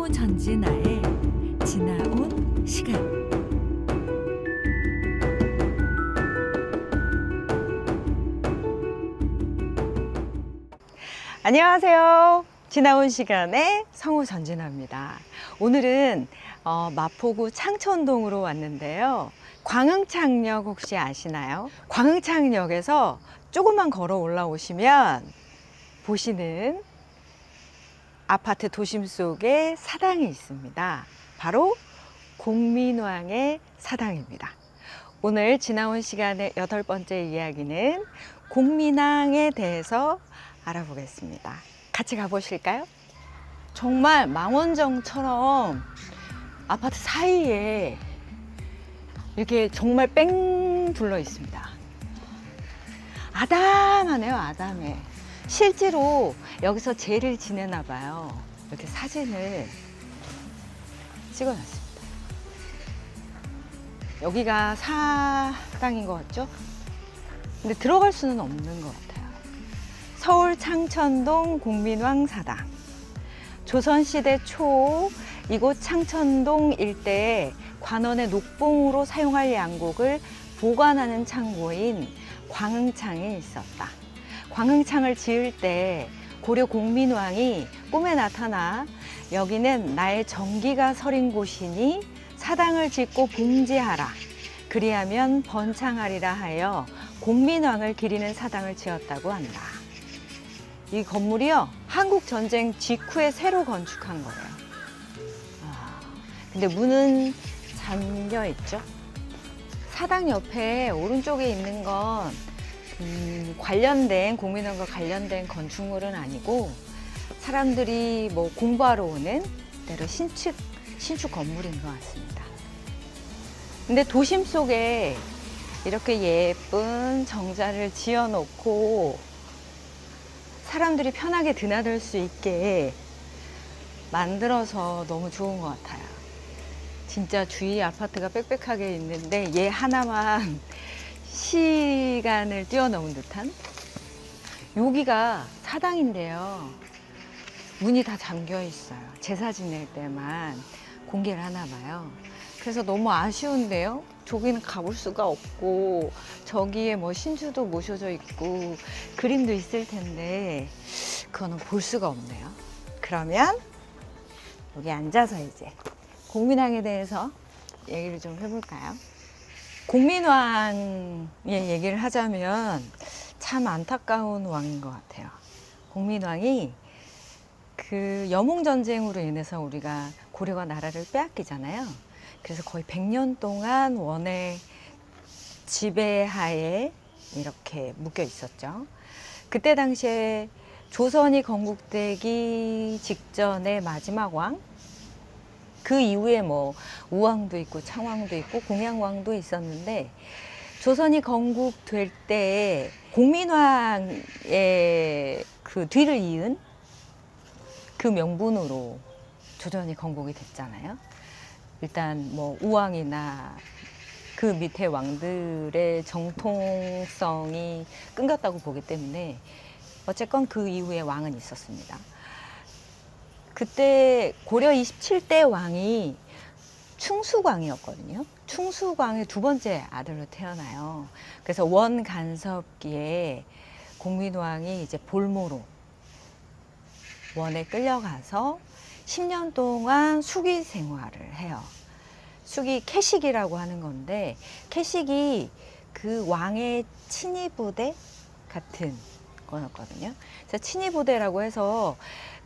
성우 전진아의 지나온 시간. 안녕하세요. 지나온 시간의 성우 전진아입니다. 오늘은 마포구 창천동으로 왔는데요. 광흥창역 혹시 아시나요? 광흥창역에서 조금만 걸어 올라오시면 보시는 아파트 도심 속에 사당이 있습니다. 바로 공민왕의 사당입니다. 오늘 지나온 시간의 8번째 이야기는 공민왕에 대해서 알아보겠습니다. 같이 가보실까요? 정말 망원정처럼 아파트 사이에 이렇게 정말 뺑 둘러 있습니다. 아담하네요, 아담해. 실제로 여기서 제를 지내나 봐요. 이렇게 사진을 찍어놨습니다. 여기가 사당인 것 같죠? 근데 들어갈 수는 없는 것 같아요. 서울 창천동 공민왕 사당. 조선시대 초 이곳 창천동 일대에 관원의 녹봉으로 사용할 양곡을 보관하는 창고인 광흥창이 있었다. 광흥창을 지을 때 고려 공민왕이 꿈에 나타나 여기는 나의 정기가 서린 곳이니 사당을 짓고 봉제하라. 그리하면 번창하리라 하여 공민왕을 기리는 사당을 지었다고 한다. 이 건물이요, 한국 전쟁 직후에 새로 건축한 거예요. 근데 문은 잠겨 있죠. 사당 옆에 오른쪽에 있는 건 관련된 공민왕과 관련된 건축물은 아니고 사람들이 뭐 공부하러 오는 때로 신축 건물인 것 같습니다. 근데 도심 속에 이렇게 예쁜 정자를 지어놓고 사람들이 편하게 드나들 수 있게 만들어서 너무 좋은 것 같아요. 진짜 주위 아파트가 빽빽하게 있는데 얘 하나만 시간을 뛰어넘은 듯한. 여기가 사당인데요, 문이 다 잠겨 있어요. 제사 지낼 때만 공개를 하나 봐요. 그래서 너무 아쉬운데요. 저기는 가볼 수가 없고 저기에 뭐 신주도 모셔져 있고 그림도 있을 텐데 그거는 볼 수가 없네요. 그러면 여기 앉아서 이제 공민왕에 대해서 얘기를 좀 해볼까요? 공민왕의 얘기를 하자면 참 안타까운 왕인 것 같아요. 공민왕이 그 여몽전쟁으로 인해서 우리가 고려가 나라를 빼앗기잖아요. 그래서 거의 100년 동안 원의 지배하에 이렇게 묶여 있었죠. 그때 당시에 조선이 건국되기 직전의 마지막 왕, 그 이후에 뭐 우왕도 있고 창왕도 있고 공양왕도 있었는데 조선이 건국될 때 공민왕의 그 뒤를 이은 그 명분으로 조선이 건국이 됐잖아요. 일단 뭐 우왕이나 그 밑에 왕들의 정통성이 끊겼다고 보기 때문에 어쨌건 그 이후에 왕은 있었습니다. 그때 고려 27대 왕이 충수광이었거든요. 충수광의 두 번째 아들로 태어나요. 그래서 원간섭기에 공민왕이 이제 볼모로 원에 끌려가서 10년 동안 숙위 생활을 해요. 숙위 캐식이라고 하는 건데, 캐식이 그 왕의 친위부대 같은 거였거든요. 그래서 친위부대라고 해서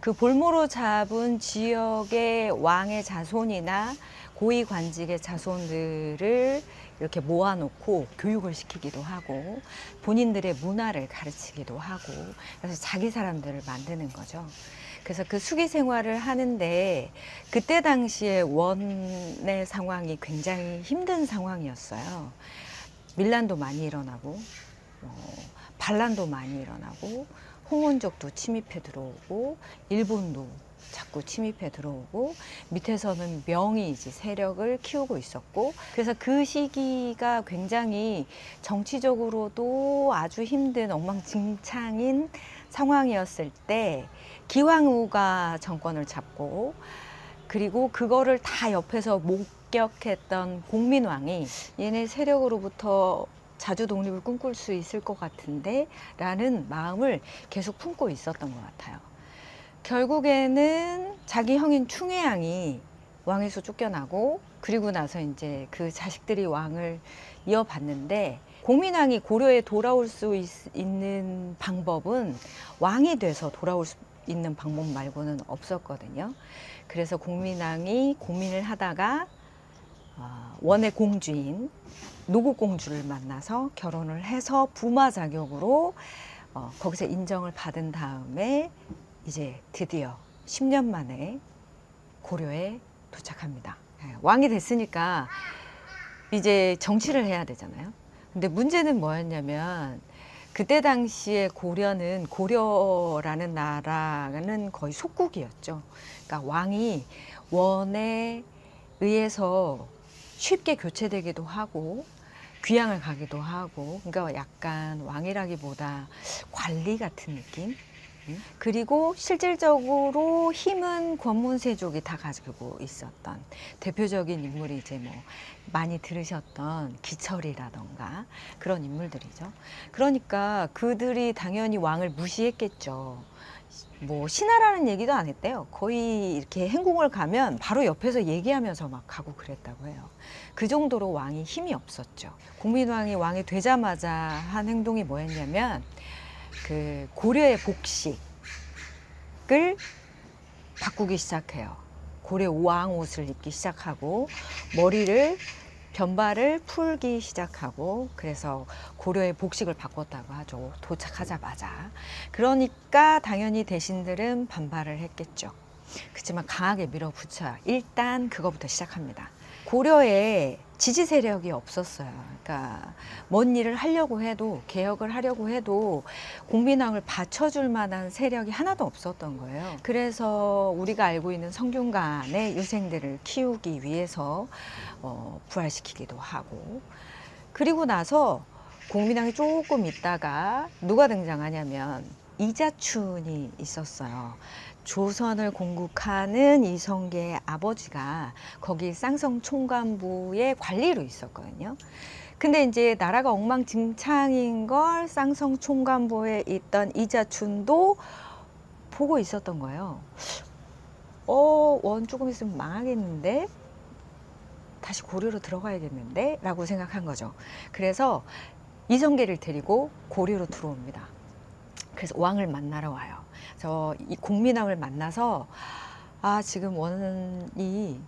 그 볼모로 잡은 지역의 왕의 자손이나 고위관직의 자손들을 이렇게 모아놓고 교육을 시키기도 하고 본인들의 문화를 가르치기도 하고, 그래서 자기 사람들을 만드는 거죠. 그래서 그 숙위 생활을 하는데 그때 당시에 원의 상황이 굉장히 힘든 상황이었어요. 밀란도 많이 일어나고 반란도 많이 일어나고 홍원족도 침입해 들어오고 일본도 자꾸 침입해 들어오고 밑에서는 명이 이제 세력을 키우고 있었고, 그래서 그 시기가 굉장히 정치적으로도 아주 힘든 엉망진창인 상황이었을 때 기왕후가 정권을 잡고 그리고 그거를 다 옆에서 목격했던 공민왕이 얘네 세력으로부터 자주 독립을 꿈꿀 수 있을 것 같은데 라는 마음을 계속 품고 있었던 것 같아요. 결국에는 자기 형인 충혜양이 왕에서 쫓겨나고 그리고 나서 이제 그 자식들이 왕을 이어받는데 공민왕이 고려에 돌아올 수 있는 방법은 왕이 돼서 돌아올 수 있는 방법 말고는 없었거든요. 그래서 공민왕이 고민을 하다가 원의 공주인 노국공주를 만나서 결혼을 해서 부마 자격으로 거기서 인정을 받은 다음에 이제 드디어 10년 만에 고려에 도착합니다. 왕이 됐으니까 이제 정치를 해야 되잖아요. 근데 문제는 뭐였냐면 그때 당시에 고려라는 나라는 거의 속국이었죠. 그러니까 왕이 원에 의해서 쉽게 교체되기도 하고 귀양을 가기도 하고, 그러니까 약간 왕이라기보다 관리 같은 느낌. 그리고 실질적으로 힘은 권문세족이 다 가지고 있었던 대표적인 인물이 이제 뭐 많이 들으셨던 기철이라던가 그런 인물들이죠. 그러니까 그들이 당연히 왕을 무시했겠죠. 뭐 신하라는 얘기도 안 했대요. 거의 이렇게 행궁을 가면 바로 옆에서 얘기하면서 막 가고 그랬다고 해요. 그 정도로 왕이 힘이 없었죠. 공민왕이 왕이 되자마자 한 행동이 뭐였냐면 그 고려의 복식을 바꾸기 시작해요. 고려 왕 옷을 입기 시작하고 머리를 변발을 풀기 시작하고, 그래서 고려의 복식을 바꿨다고 하죠. 도착하자마자. 그러니까 당연히 대신들은 반발을 했겠죠. 그렇지만 강하게 밀어붙여요. 일단 그거부터 시작합니다. 고려에 지지 세력이 없었어요. 그러니까 뭔 일을 하려고 해도, 개혁을 하려고 해도 공민왕을 받쳐줄 만한 세력이 하나도 없었던 거예요. 그래서 우리가 알고 있는 성균관의 유생들을 키우기 위해서 부활시키기도 하고, 그리고 나서 공민왕이 조금 있다가 누가 등장하냐면 이자춘이 있었어요. 조선을 공국하는 이성계의 아버지가 거기 쌍성 총관부의 관리로 있었거든요. 근데 이제 나라가 엉망진창인 걸 쌍성 총관부에 있던 이자춘도 보고 있었던 거예요. 원 조금 있으면 망하겠는데? 다시 고려로 들어가야겠는데? 라고 생각한 거죠. 그래서 이성계를 데리고 고려로 들어옵니다. 그래서 왕을 만나러 와요. 이 공민왕을 만나서 지금 원이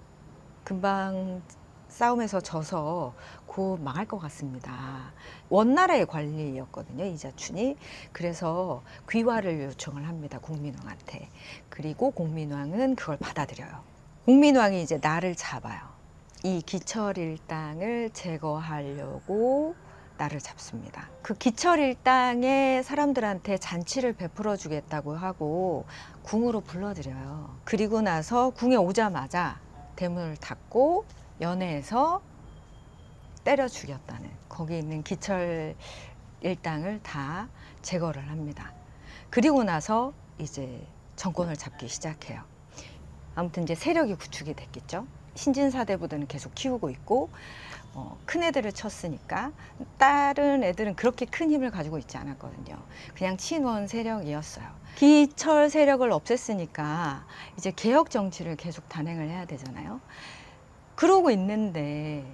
금방 싸움에서 져서 곧 망할 것 같습니다. 원나라의 관리였거든요, 이자춘이. 그래서 귀화를 요청을 합니다, 공민왕한테. 그리고 공민왕은 그걸 받아들여요. 공민왕이 이제 나를 잡아요. 이 기철 일당을 제거하려고 나를 잡습니다. 그 기철 일당의 사람들한테 잔치를 베풀어 주겠다고 하고 궁으로 불러들여요. 그리고 나서 궁에 오자마자 대문을 닫고 연회에서 때려 죽였다는, 거기 있는 기철 일당을 다 제거를 합니다. 그리고 나서 이제 정권을 잡기 시작해요. 아무튼 이제 세력이 구축이 됐겠죠. 신진사대부들은 계속 키우고 있고, 큰 애들을 쳤으니까 다른 애들은 그렇게 큰 힘을 가지고 있지 않았거든요. 그냥 친원 세력이었어요. 기철 세력을 없앴으니까 이제 개혁 정치를 계속 단행을 해야 되잖아요. 그러고 있는데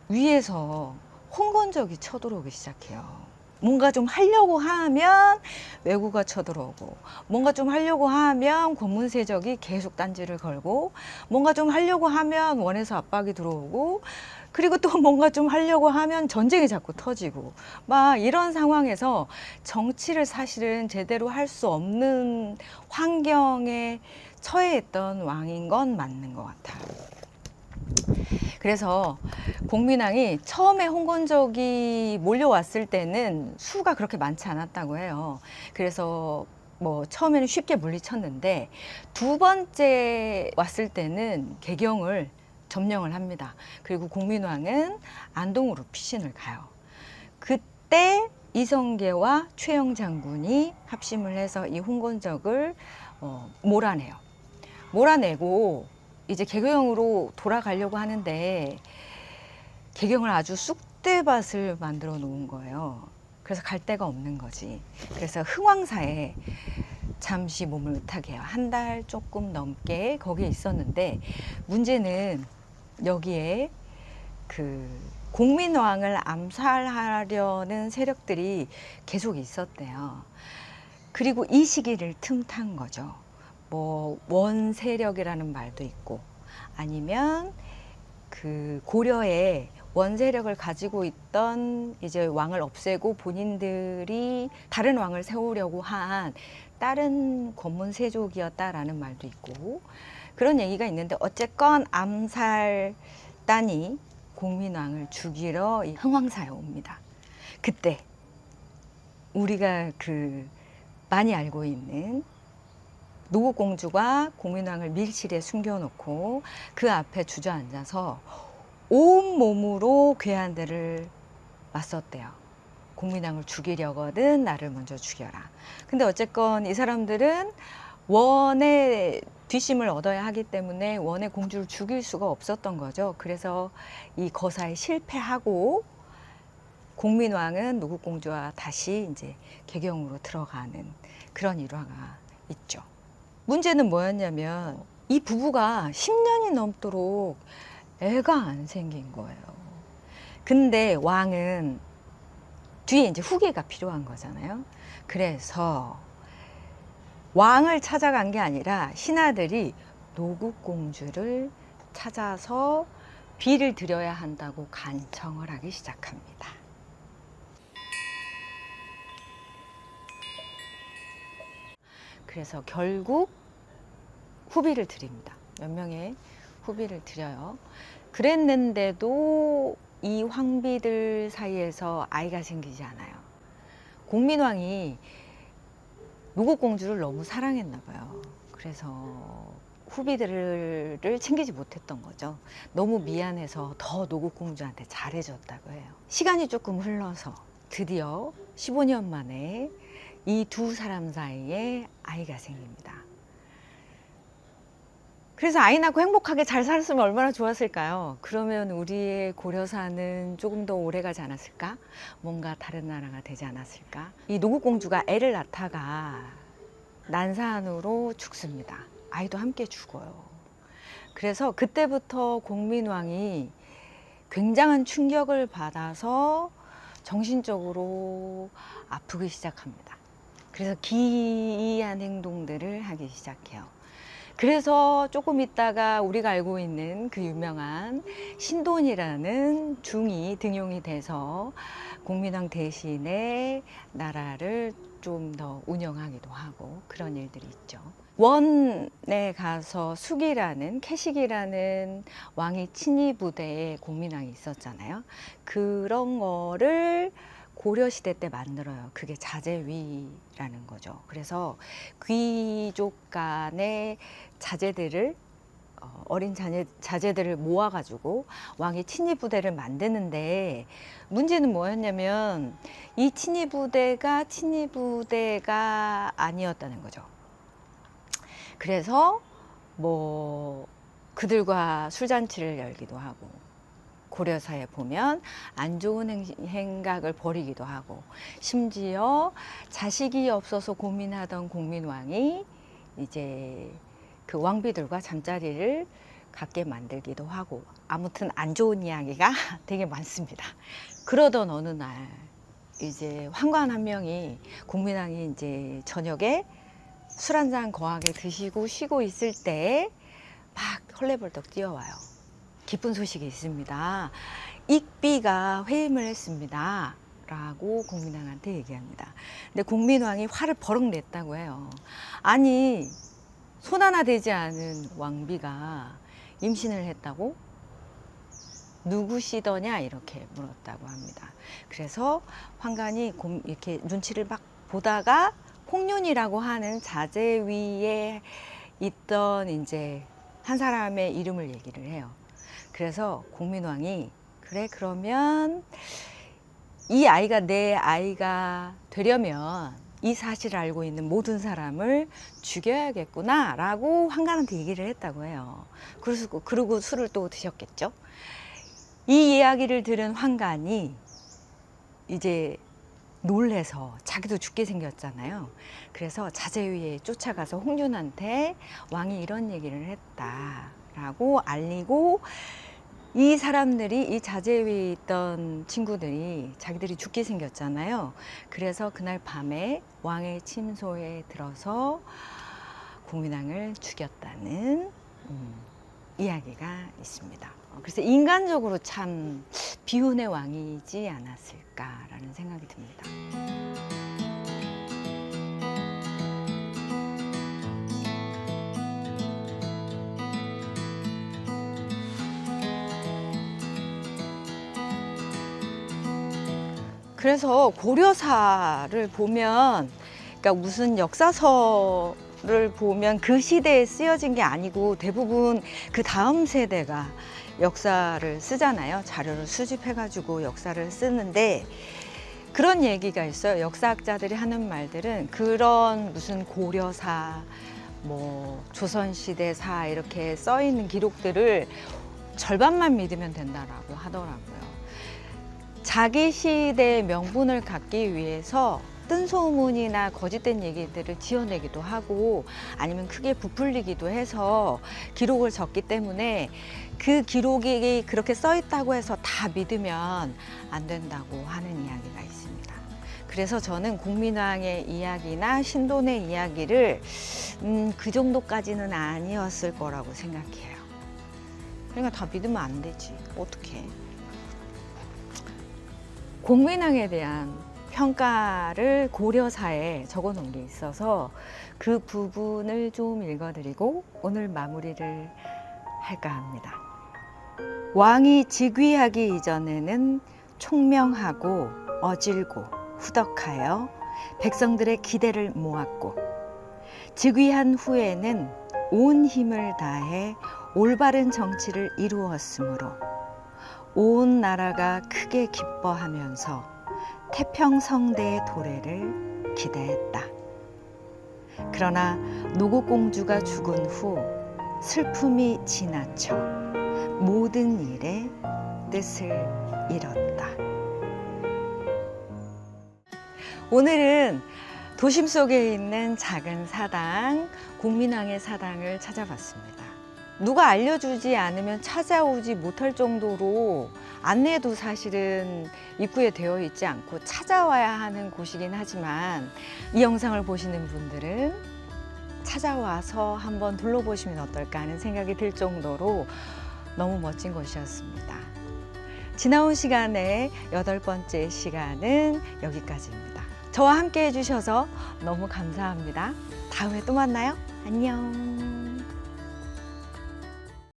위에서 홍건적이 쳐들어오기 시작해요. 뭔가 좀 하려고 하면 왜구가 쳐들어오고, 뭔가 좀 하려고 하면 권문세적이 계속 딴지를 걸고, 뭔가 좀 하려고 하면 원에서 압박이 들어오고, 그리고 또 뭔가 좀 하려고 하면 전쟁이 자꾸 터지고, 막 이런 상황에서 정치를 사실은 제대로 할 수 없는 환경에 처해 있던 왕인 건 맞는 것 같아요. 그래서 공민왕이 처음에 홍건적이 몰려왔을 때는 수가 그렇게 많지 않았다고 해요. 그래서 뭐 처음에는 쉽게 물리쳤는데 두 번째 왔을 때는 개경을 점령을 합니다. 그리고 공민왕은 안동으로 피신을 가요. 그때 이성계와 최영 장군이 합심을 해서 이 홍건적을 몰아내요. 몰아내고 이제 개경으로 돌아가려고 하는데 개경을 아주 쑥대밭을 만들어 놓은 거예요. 그래서 갈 데가 없는 거지. 그래서 흥왕사에 잠시 몸을 의탁해요. 한 달 조금 넘게 거기에 있었는데 문제는 여기에 그 공민왕을 암살하려는 세력들이 계속 있었대요. 그리고 이 시기를 틈탄 거죠. 뭐 원 세력이라는 말도 있고 아니면 그 고려에 원 세력을 가지고 있던 이제 왕을 없애고 본인들이 다른 왕을 세우려고 한 다른 권문 세족이었다라는 말도 있고 그런 얘기가 있는데 어쨌건 암살단이 공민왕을 죽이러 이 흥왕사에 옵니다. 그때 우리가 그 많이 알고 있는 노국공주가 공민왕을 밀실에 숨겨놓고 그 앞에 주저앉아서 온 몸으로 괴한들을 맞섰대요. 공민왕을 죽이려거든 나를 먼저 죽여라. 근데 어쨌건 이 사람들은 원의 뒷심을 얻어야 하기 때문에 원의 공주를 죽일 수가 없었던 거죠. 그래서 이 거사에 실패하고 공민왕은 노국공주와 다시 이제 개경으로 들어가는 그런 일화가 있죠. 문제는 뭐였냐면 이 부부가 10년이 넘도록 애가 안 생긴 거예요. 근데 왕은 뒤에 이제 후계가 필요한 거잖아요. 그래서 왕을 찾아간 게 아니라 신하들이 노국공주를 찾아서 비를 드려야 한다고 간청을 하기 시작합니다. 그래서 결국 후비를 드립니다. 몇 명의 후비를 드려요. 그랬는데도 이 황비들 사이에서 아이가 생기지 않아요. 공민왕이 노국공주를 너무 사랑했나 봐요. 그래서 후비들을 챙기지 못했던 거죠. 너무 미안해서 더 노국공주한테 잘해줬다고 해요. 시간이 조금 흘러서 드디어 15년 만에 이 두 사람 사이에 아이가 생깁니다. 그래서 아이 낳고 행복하게 잘 살았으면 얼마나 좋았을까요? 그러면 우리의 고려사는 조금 더 오래 가지 않았을까? 뭔가 다른 나라가 되지 않았을까? 이 노국공주가 애를 낳다가 난산으로 죽습니다. 아이도 함께 죽어요. 그래서 그때부터 공민왕이 굉장한 충격을 받아서 정신적으로 아프기 시작합니다. 그래서 기이한 행동들을 하기 시작해요. 그래서 조금 있다가 우리가 알고 있는 그 유명한 신돈이라는 중이 등용이 돼서 공민왕 대신에 나라를 좀 더 운영하기도 하고 그런 일들이 있죠. 원에 가서 숙이라는 캐식이라는 왕의 친위 부대에 공민왕이 있었잖아요. 그런 거를 고려시대 때 만들어요. 그게 자제위라는 거죠. 그래서 귀족 간의 자제들을 어린 자제들을 모아가지고 왕의 친위 부대를 만드는데 문제는 뭐였냐면 이 친위 부대가 아니었다는 거죠. 그래서 뭐 그들과 술잔치를 열기도 하고 고려사에 보면 안 좋은 행각을 벌이기도 하고 심지어 자식이 없어서 고민하던 공민왕이 이제 그 왕비들과 잠자리를 갖게 만들기도 하고 아무튼 안 좋은 이야기가 되게 많습니다. 그러던 어느 날 이제 환관 한 명이 공민왕이 이제 저녁에 술 한잔 거하게 드시고 쉬고 있을 때 막 헐레벌떡 뛰어와요. 기쁜 소식이 있습니다. 익비가 회임을 했습니다. 라고 공민왕한테 얘기합니다. 근데 공민왕이 화를 버럭 냈다고 해요. 아니 손 하나 되지 않은 왕비가 임신을 했다고? 누구시더냐? 이렇게 물었다고 합니다. 그래서 환관이 이렇게 눈치를 막 보다가 홍윤이라고 하는 자제위에 있던 이제 한 사람의 이름을 얘기를 해요. 그래서 공민왕이 그래 그러면 이 아이가 내 아이가 되려면 이 사실을 알고 있는 모든 사람을 죽여야겠구나라고 환관한테 얘기를 했다고 해요. 그리고 술을 또 드셨겠죠. 이 이야기를 들은 환관이 이제 놀래서 자기도 죽게 생겼잖아요. 그래서 자제위에 쫓아가서 홍윤한테 왕이 이런 얘기를 했다라고 알리고, 이 사람들이, 이 자제위에 있던 친구들이 자기들이 죽게 생겼잖아요. 그래서 그날 밤에 왕의 침소에 들어서 공민왕을 죽였다는 이야기가 있습니다. 그래서 인간적으로 참 비운의 왕이지 않았을까라는 생각이 듭니다. 그래서 고려사를 보면, 그러니까 무슨 역사서를 보면 그 시대에 쓰여진 게 아니고 대부분 그 다음 세대가 역사를 쓰잖아요. 자료를 수집해가지고 역사를 쓰는데, 그런 얘기가 있어요. 역사학자들이 하는 말들은 그런 무슨 고려사, 뭐 조선시대사 이렇게 써 있는 기록들을 절반만 믿으면 된다라고 하더라고요. 자기 시대의 명분을 갖기 위해서 뜬소문이나 거짓된 얘기들을 지어내기도 하고, 아니면 크게 부풀리기도 해서 기록을 적기 때문에 그 기록이 그렇게 써 있다고 해서 다 믿으면 안 된다고 하는 이야기가 있습니다. 그래서 저는 공민왕의 이야기나 신돈의 이야기를 그 정도까지는 아니었을 거라고 생각해요. 그러니까 다 믿으면 안 되지. 어떡해. 공민왕에 대한 평가를 고려사에 적어 놓은 게 있어서 그 부분을 좀 읽어드리고 오늘 마무리를 할까 합니다. 왕이 즉위하기 이전에는 총명하고 어질고 후덕하여 백성들의 기대를 모았고, 즉위한 후에는 온 힘을 다해 올바른 정치를 이루었으므로 온 나라가 크게 기뻐하면서 태평성대의 도래를 기대했다. 그러나 노국공주가 죽은 후 슬픔이 지나쳐 모든 일에 뜻을 잃었다. 오늘은 도심 속에 있는 작은 사당, 공민왕의 사당을 찾아봤습니다. 누가 알려주지 않으면 찾아오지 못할 정도로 안내도 사실은 입구에 되어 있지 않고 찾아와야 하는 곳이긴 하지만, 이 영상을 보시는 분들은 찾아와서 한번 둘러보시면 어떨까 하는 생각이 들 정도로 너무 멋진 곳이었습니다. 지나온 시간의 8번째 시간은 여기까지입니다. 저와 함께 해주셔서 너무 감사합니다. 다음에 또 만나요. 안녕.